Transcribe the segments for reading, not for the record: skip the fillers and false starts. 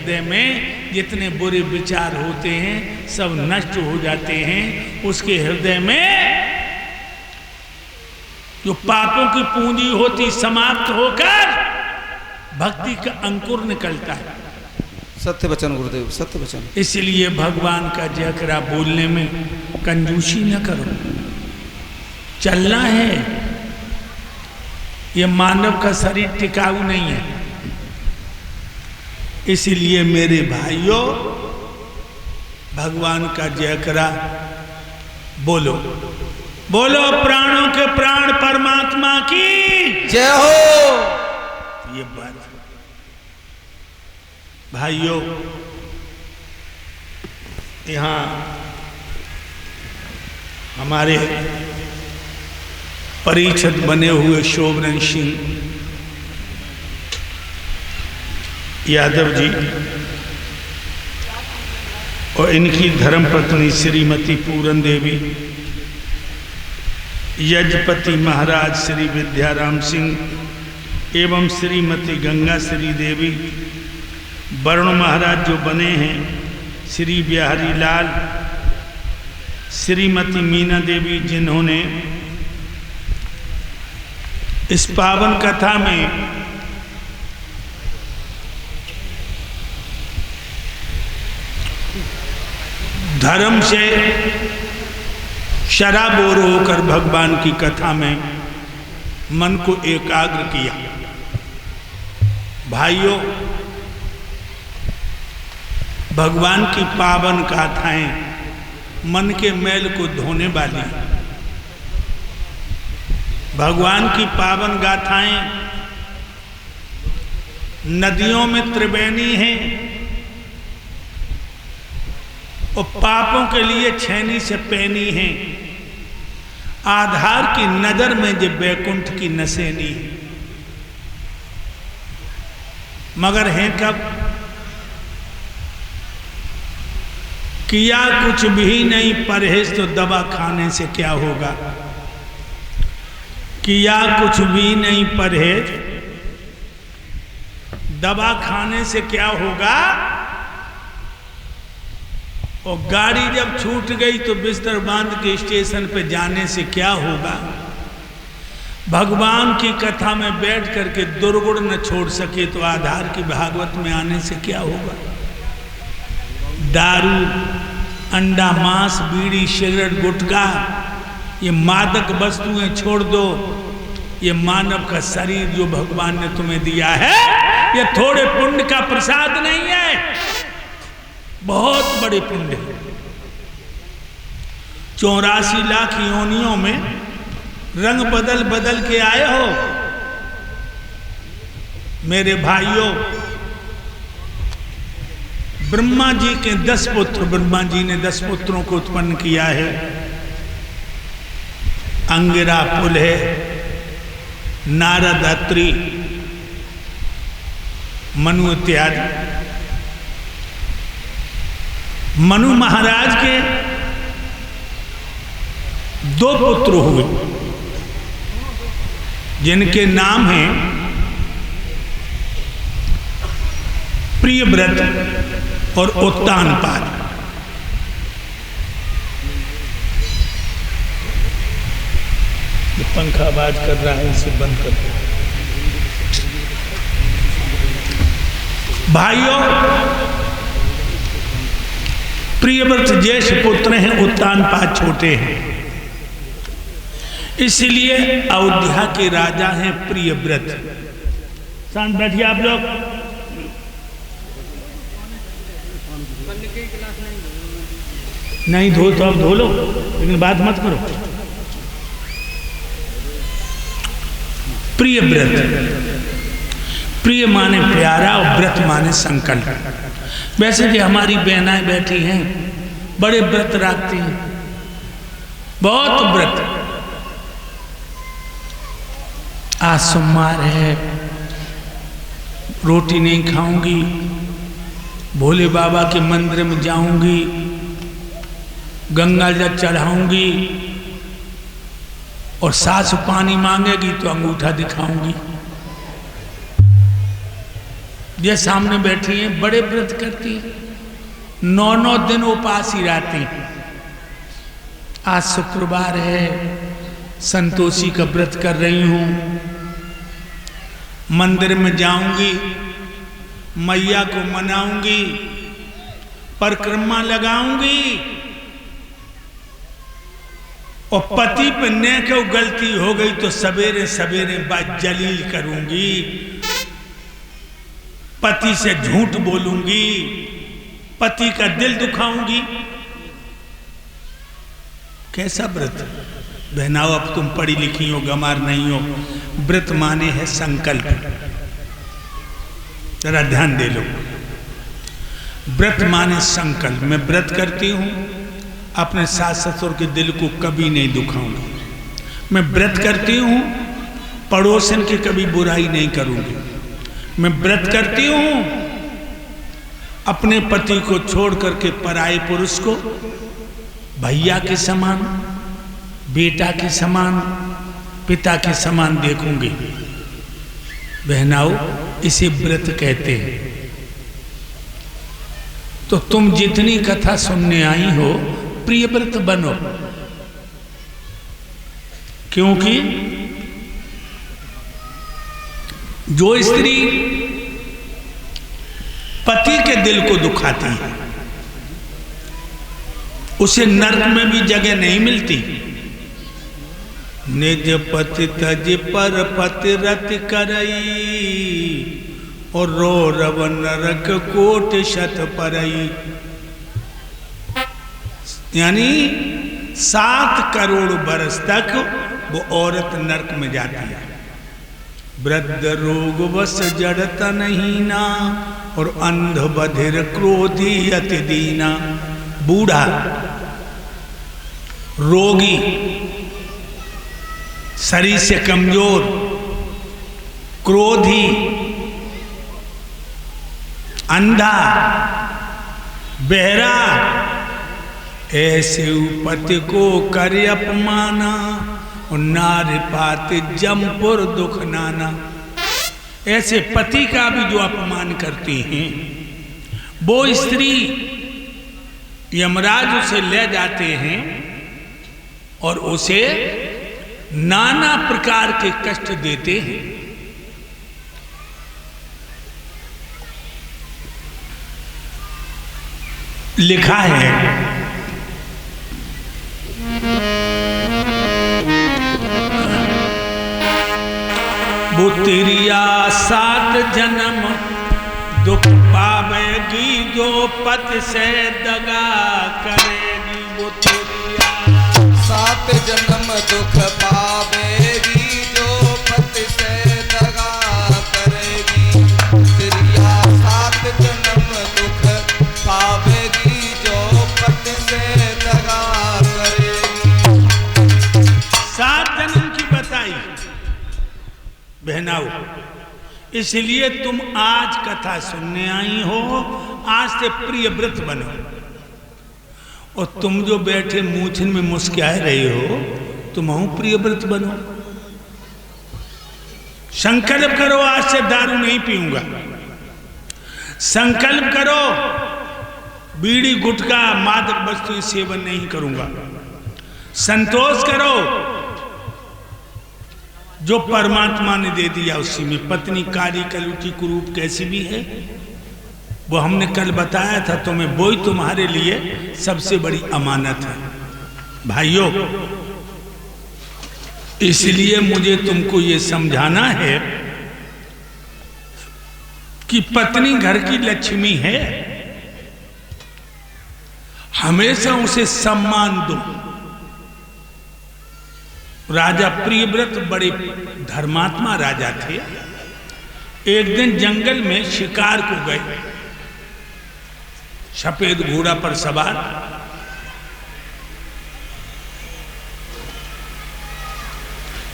हृदय में जितने बुरे विचार होते हैं सब नष्ट हो जाते हैं। उसके हृदय में जो पापों की पूंजी होती समाप्त होकर भक्ति का अंकुर निकलता है। सत्य वचन गुरुदेव, सत्य वचन। इसलिए भगवान का जयकरा बोलने में कंजूसी न करो, चलना है। ये मानव का शरीर टिकाऊ नहीं है। इसलिए मेरे भाइयों, भगवान का जयकरा बोलो, बोलो प्राणों के प्राण परमात्मा की जय हो। ये बात भाइयों, यहाँ हमारे परिषद बने हुए शोभन सिंह यादव जी और इनकी धर्मपत्नी श्रीमती पूरन देवी, यजपति महाराज श्री विद्याराम सिंह एवं श्रीमती गंगा श्री देवी, वरुण महाराज जो बने हैं श्री बिहारी लाल, श्रीमती मीना देवी, जिन्होंने इस पावन कथा में धर्म से शराबोर होकर भगवान की कथा में मन को एकाग्र किया। भाइयों, भगवान की पावन गाथाएं मन के मैल को धोने वाली। भगवान की पावन गाथाएं नदियों में त्रिवेणी हैं और पापों के लिए छैनी से पैनी हैं। आधार की नजर में जो बैकुंठ की नसेनी है, मगर हैं कब? किया कुछ भी नहीं परहेज तो दवा खाने से क्या होगा। किया कुछ भी नहीं परहेज, दवा खाने से क्या होगा। और गाड़ी जब छूट गई तो बिस्तर बांध के स्टेशन पे जाने से क्या होगा। भगवान की कथा में बैठ करके दुर्गुण न छोड़ सके तो आधार की भागवत में आने से क्या होगा। दारू, अंडा, मांस, बीड़ी, सिगरेट, गुटखा, ये मादक वस्तुएं छोड़ दो। ये मानव का शरीर जो भगवान ने तुम्हें दिया है, ये थोड़े पुण्य का प्रसाद नहीं है, बहुत बड़े पुण्य है। 84 लाख योनियों में रंग बदल बदल के आए हो। मेरे भाइयों, ब्रह्मा जी के 10 पुत्र, ब्रह्मा जी ने 10 पुत्रों को उत्पन्न किया है। अंगिरा, पुलह, नारद, अत्रि, मनु इत्यादि। मनु महाराज के 2 पुत्र हुए जिनके नाम हैं प्रियव्रत और उत्तानपाद। पंखा आवाज कर रहा है, इसे बंद कर दो। भाइयों, प्रियव्रत ज्येष्ठ पुत्र हैं, उत्तानपाद छोटे हैं। इसलिए अयोध्या के राजा हैं प्रियव्रत। शांत बैठिए आप लोग। नहीं धो तो अब धो लो, लेकिन बात मत करो। प्रियव्रत, प्रिय माने प्यारा और व्रत माने संकल्प। वैसे भी हमारी बहनाएं बैठी हैं, बड़े व्रत रखती हैं, बहुत व्रत। आज सोमवार है, रोटी नहीं खाऊंगी, भोले बाबा के मंदिर में जाऊंगी, गंगा जल चढ़ाऊंगी और सास पानी मांगेगी तो अंगूठा दिखाऊंगी। ये सामने बैठी हैं, बड़े व्रत करती हैं, 9 दिन उपास ही रहती हैं। आज शुक्रवार है, संतोषी का व्रत कर रही हूं, मंदिर में जाऊंगी, मैया को मनाऊंगी, परिक्रमा लगाऊंगी, और पति पे न क्यों गलती हो गई तो सवेरे सवेरे बात जलील करूंगी, पति से झूठ बोलूंगी, पति का दिल दुखाऊंगी। कैसा व्रत बहनाओ? अब तुम पढ़ी लिखी हो, गमार नहीं हो। व्रत माने है संकल्प। जरा ध्यान दे लो, व्रत माने संकल्प। मैं व्रत करती हूं, अपने सास ससुर के दिल को कभी नहीं दुखाऊंगा। मैं व्रत करती हूं, पड़ोसन की कभी बुराई नहीं करूंगी। मैं व्रत करती हूं, अपने पति को छोड़ करके पराये पुरुष को भैया के समान, बेटा के समान, पिता के समान देखूंगी। बहनाओ, इसे व्रत कहते हैं। तो तुम जितनी कथा सुनने आई हो, प्रिय व्रत बनो, क्योंकि जो स्त्री पति के दिल को दुखाती है, उसे नरक में भी जगह नहीं मिलती। निज पति तज पर पति रत करई, और रो रव नरक कोट शत परई। यानी 7 करोड़ बरस तक वो औरत नरक में जाती है। वृद्ध रोग वश जड़ता नहीं ना, और अंध बधिर क्रोधी अति दीना। बूढ़ा, रोगी, शरीर से कमजोर, क्रोधी, अंधा, बहरा, ऐसे पति को करे अपमाना, और नारी पाति जमपुर दुख नाना। ऐसे पति का भी जो अपमान करती हैं, वो स्त्री यमराज उसे ले जाते हैं और उसे नाना प्रकार के कष्ट देते हैं। लिखा है, वो तेरिया 7 जन्म दुख पावेगी, जो पति से दगा करेगी। वो तेरिया 7 जन्म दुख पावेगी, जो पति से दगा करेगी। तेरिया 7 जन्म दुख पावेगी, जो पति से दगा करेगी। 7 जन्म की बताई बहनाओ। इसलिए तुम आज कथा सुनने आई हो, आज से प्रिय व्रत बनो। और तुम जो बैठे मूछन में मुस्कुराए रहे हो, तुम प्रिय व्रत बनो। संकल्प करो, आज से दारू नहीं पीऊंगा। संकल्प करो, बीड़ी गुटखा मादक वस्तु सेवन नहीं करूंगा। संतोष करो, जो परमात्मा ने दे दिया उसी में। पत्नी काली कलूटी कुरूप कैसी भी है, वो हमने कल बताया था तुम्हें, वो ही तुम्हारे लिए सबसे बड़ी अमानत है भाइयों। इसलिए मुझे तुमको ये समझाना है कि पत्नी घर की लक्ष्मी है, हमेशा उसे सम्मान दो। राजा प्रियव्रत बड़े धर्मात्मा राजा थे। एक दिन जंगल में शिकार को गए, सफेद घोड़ा पर सवार।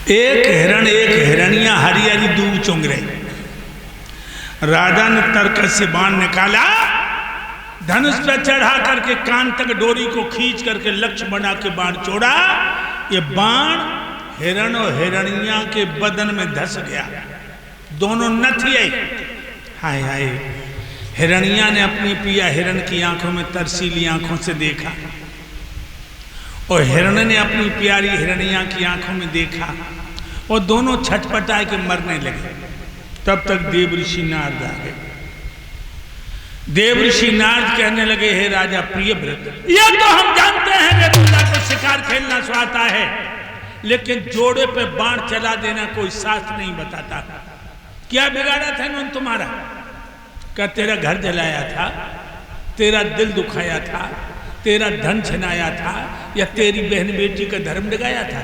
एक हिरण, एक हिरनिया हरी हरी दूब चुंग रही। राजा ने तरकस से बाण निकाला, धनुष पर चढ़ा करके कान तक डोरी को खींच करके लक्ष्य बना के बाण छोड़ा। ये बाण हिरण और हिरनिया के बदन में धस गया। दोनों नथिए हाय हाय, हिरणिया ने अपनी पिया हिरण की आंखों में तरसीली आंखों से देखा और हिरण ने अपनी प्यारी हिरणिया की आंखों में देखा और दोनों छटपटाए के मरने लगे। तब तक देव ऋषि नारद आ गए। देव ऋषि नारद कहने लगे, हे राजा प्रियव्रत, ये तो हम जानते हैं राजा को शिकार खेलना स्वाता है, लेकिन जोड़े पे बाण चला देना कोई शास्त्र नहीं बताता। क्या बिगाड़ा था इन्होंने तुम्हारा? क्या तेरा घर जलाया था, तेरा दिल दुखाया था, तेरा धन छिनाया था, या तेरी बहन बेटी का धर्म डगाया था?